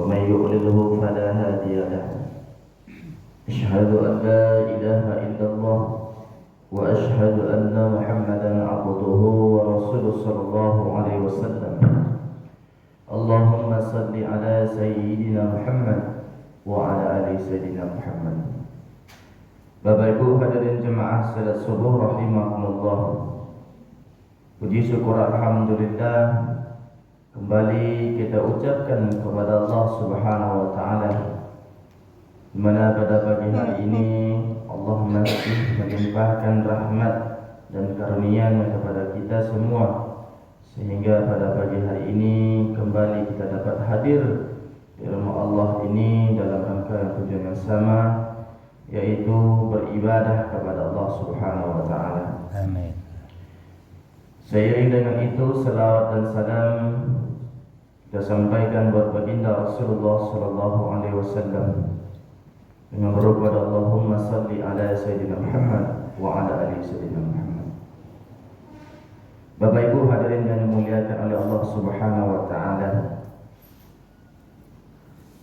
ومن يضلله فلا هادي له. أشهد أن لا إله إلا الله وأشهد أن محمدا عبده ورسوله صلى الله عليه وسلم. اللهم صل على سيدنا محمد وعلى آل سيدنا محمد. Bapak Ibu hadirin jemaah salat subuh rahimakumullah. Puji syukur alhamdulillah kembali kita ucapkan kepada Allah Subhanahu wa taala, di mana pada pagi hari ini Allah masih melimpahkan rahmat dan karunia-Nya kepada kita semua, sehingga pada pagi hari ini kembali kita dapat hadir di rumah Allah ini dalam rangka tujuan yang sama, yaitu beribadah kepada Allah Subhanahu wa taala. Amin. Seiring dengan itu, salawat dan salam kita sampaikan buat baginda Rasulullah sallallahu alaihi wasallam dengan berdoa, Allahumma salli ala sayyidina Muhammad wa ala ali sayyidina Muhammad. Bapak Ibu hadirin yang dimuliakan oleh Allah Subhanahu wa taala,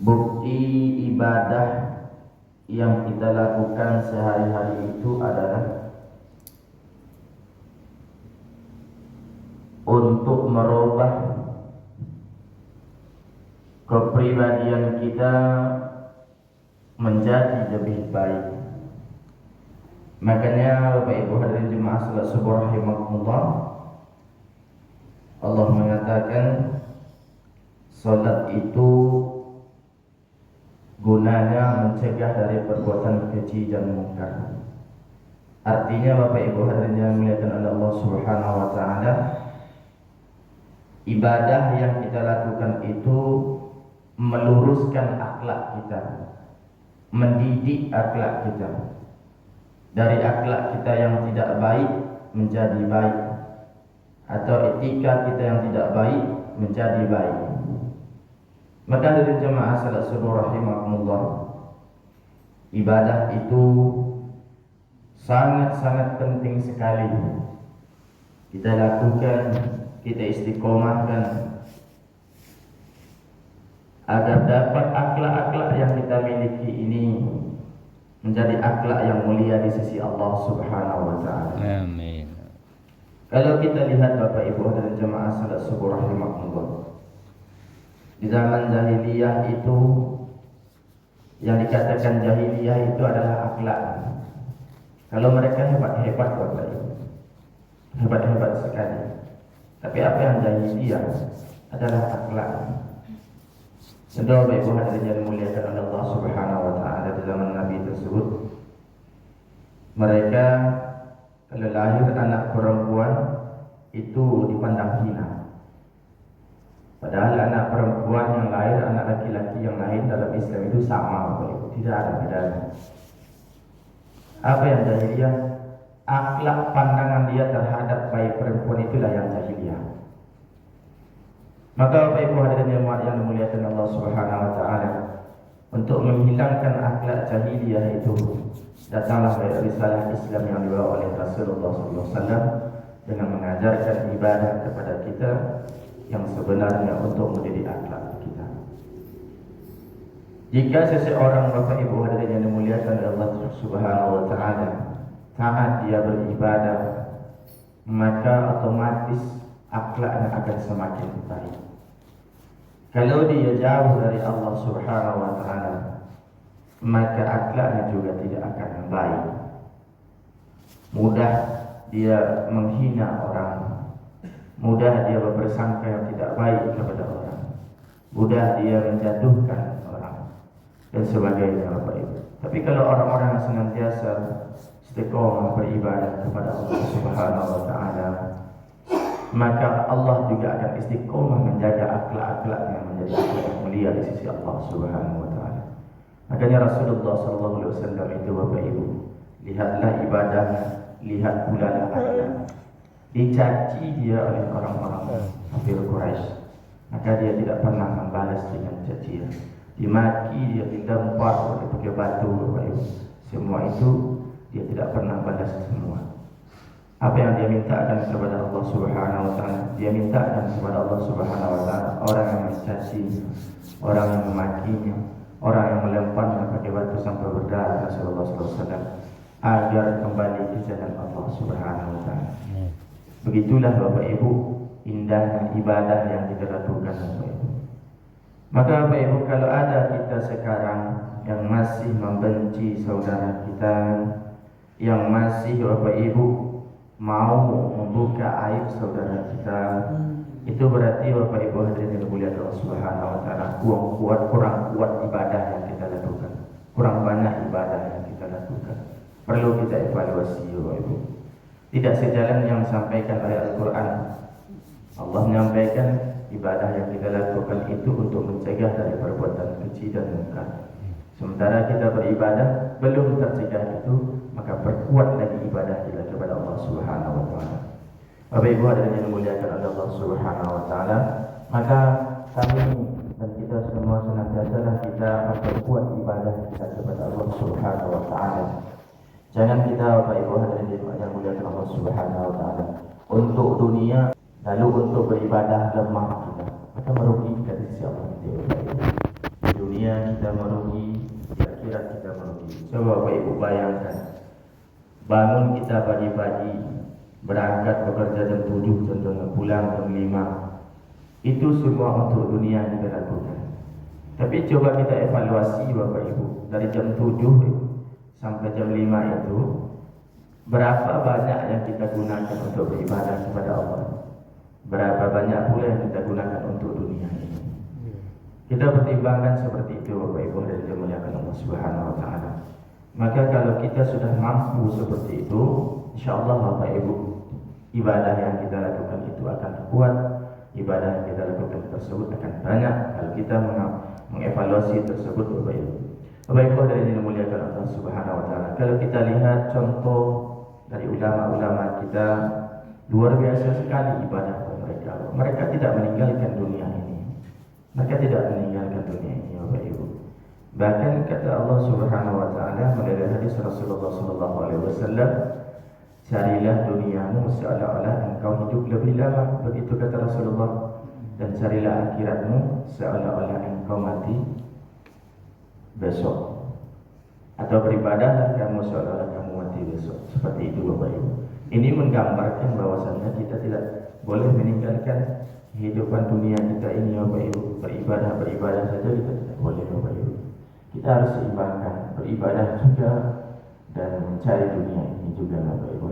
bukti ibadah yang kita lakukan sehari-hari itu adalah untuk merubah kepribadian kita menjadi lebih baik. Makanya Bapak Ibu hadirin jemaah salat subuh rahimakumullah, Allah mengatakan salat itu gunanya mencegah dari perbuatan keji dan mungkar. Artinya Bapak Ibu hadirin yang dimuliakan oleh Allah Subhanahu wa taala, ibadah yang kita lakukan itu meluruskan akhlak kita, mendidik akhlak kita, dari akhlak kita yang tidak baik menjadi baik, atau etika kita yang tidak baik menjadi baik. Maka dari jemaah salat subuh rahimakumullah, ibadah itu sangat-sangat penting sekali kita lakukan, kita istiqomahkan, agar dapat akhlak-akhlak yang kita miliki ini menjadi akhlak yang mulia di sisi Allah Subhanahu wa taala. Amin. Kalau kita lihat Bapak Ibu dan jemaah salat subuh rahimakumullah, di zaman jahiliyah itu, yang dikatakan jahiliyah itu adalah akhlak. Kalau mereka hebat-hebat Bapak Ibu, hebat-hebat sekali. Tapi apa yang jahiliyah adalah akhlak. Saudara Bapak Ibu hadirin yang dimuliakan oleh Allah Subhanahu wa taala, di zaman Nabi tersebut, mereka kalau lahir anak perempuan itu dipandang hina. Padahal anak perempuan yang lahir, anak laki-laki yang lain dalam Islam itu sama Bapak Ibu, tidak ada bedanya. Apa yang jahiliyah? Akhlak pandangan dia terhadap bayi perempuan itulah yang jahiliyah. Maka Bapak Ibu hadirin yang dimuliakan Allah Subhanahu wa taala, untuk menghilangkan akhlak jahiliyah itu, datanglah risalah Islam yang dibawa oleh Rasulullah sallallahu alaihi wasallam dengan mengajarkan ibadah kepada kita yang sebenarnya untuk mendidik akhlak kita. Jika seseorang Bapak Ibu hadirin yang dimuliakan oleh Allah Subhanahu wa taala taat dia beribadah, maka otomatis akhlaknya akan semakin baik. Kalau dia jauh dari Allah Subhanahu wa taala, maka akhlaknya juga tidak akan baik. Mudah dia menghina orang, mudah dia berprasangka yang tidak baik kepada orang, mudah dia menjatuhkan orang, dan sebagainya Bapak Ibu. Tapi kalau orang-orang yang senantiasa istiqomah beribadah kepada Allah Subhanahu wa taala, maka Allah juga akan istiqomah menjaga akhlak-akhlaknya menjadi akhlak yang mulia di sisi Allah Subhanahu wa taala. Makanya Rasulullah sallallahu alaihi wasallam itu Bapak Ibu, lihatlah ibadahnya, lihat pula akhlaknya. Dicaci dia oleh orang-orang kafir Quraisy, maka dia tidak pernah membalas dengan cacian. Dimaki dia, dilempar oleh pakai batu Bapak Ibu. Semua itu dia tidak pernah balas semua. Apa yang dia mintakan kepada Allah Subhanahu wa taala, dia mintakan kepada Allah Subhanahu wa taala. Orang yang mencaci, orang yang memakinya, orang yang melemparnya pakai batu sampai berdarah Rasulullah SAW, agar kembali ke jalan Allah Subhanahu wa taala. Begitulah Bapak Ibu indahnya ibadah yang kita lakukan Bapak Ibu. Maka Bapak Ibu, kalau ada kita sekarang yang masih membenci saudara kita, yang masih Bapak Ibu mau membuka aib saudara kita, itu berarti Bapak Ibu hadirin yang dimuliakan Allah Subhanahu wa taala, kurang kuat ibadah yang kita lakukan, kurang banyak ibadah yang kita lakukan. Perlu kita evaluasi Bapak Ibu. Tidak sejalan yang disampaikan oleh Al-Quran. Allah menyampaikan ibadah yang kita lakukan itu untuk mencegah dari perbuatan keji dan munkar. Sementara kita beribadah belum tercegah itu, maka perkuat lagi ibadah kita kepada Allah Subhanahu wa taala. Bapak Ibu hadirin yang dimuliakan oleh Allah Subhanahu wa taala, maka kami dan kita semua senantiasa kita memperkuat ibadah kita kepada Allah Subhanahu wa taala. Jangan kita Bapak Ibu hadirin yang dimuliakan Allah Subhanahu wa taala untuk dunia lalu untuk beribadah lemah kita, maka merugi kita di sisi Allah kita. Di dunia kita merugi, di akhirat kita merugi. Coba Bapak Ibu bayangkan, bangun kita pagi-pagi, berangkat bekerja jam 7, contohnya pulang jam 5. Itu semua untuk dunia yang kita lakukan. Tapi coba kita evaluasi Bapak Ibu, dari jam 7 sampai jam 5 itu berapa banyak yang kita gunakan untuk beribadah kepada Allah? Berapa banyak pula yang kita gunakan untuk dunia ini? Kita pertimbangkan seperti itu Bapak Ibu dan dimuliakan Allah Subhanahu wa taala. Maka kalau kita sudah mampu seperti itu, insyaallah Bapak Ibu, ibadah yang kita lakukan itu akan kuat, ibadah yang kita lakukan tersebut akan banyak kalau kita mengevaluasi tersebut Bapak Ibu. Bapak Ibu dari dimuliakan Allah Subhanahu wa taala. Kalau kita lihat contoh dari ulama-ulama kita, luar biasa sekali ibadah mereka. Mereka tidak meninggalkan dunia ini. Mereka tidak meninggalkan dunia ini Bapak Ibu. Bahkan kata Allah Subhanahu wa taala melalui hadis Rasulullah sallallahu alaihi wasallam, carilah duniamu seolah-olah engkau hidup lebih lama, begitu kata Rasulullah, dan carilah akhiratmu seolah-olah engkau mati besok. Atau beribadahlah kamu seolah-olah kamu mati besok. Seperti itu Bapak Ibu. Ini menggambarkan bahwasannya kita tidak boleh meninggalkan kehidupan dunia kita ini Bapak Ibu. Beribadah saja kita tidak boleh Bapak Ibu. Kita harus seimbangkan beribadah juga dan mencari dunia ini juga Bapak Ibu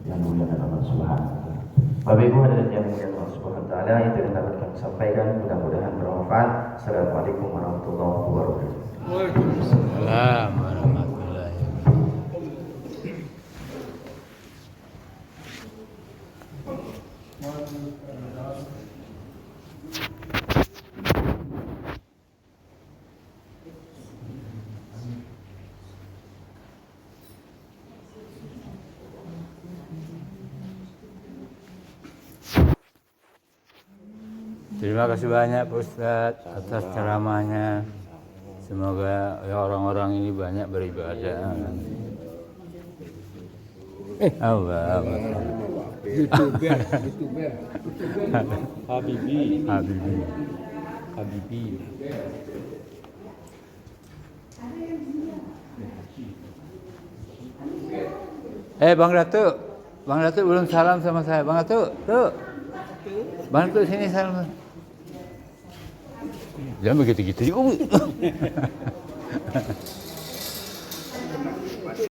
yang dimuliakan Allah Subhanahu wa taala. Bapak Ibu hadirin yang dimuliakan Allah Subhanahu wa taala, itu yang dapat kami sampaikan, mudah-mudahan bermanfaat. Assalamualaikum warahmatullahi wabarakatuh. Waalaikumsalam warahmatullahi wabarakatuh. Terima kasih banyak Pak Ustadz atas ceramahnya. Semoga ya orang-orang ini banyak beribadah. Allah. YouTuber. Habibi. Bang Ratu belum salam sama saya. Bang Ratu, Bang Ratu sini salam. Jangan begitu-gitu.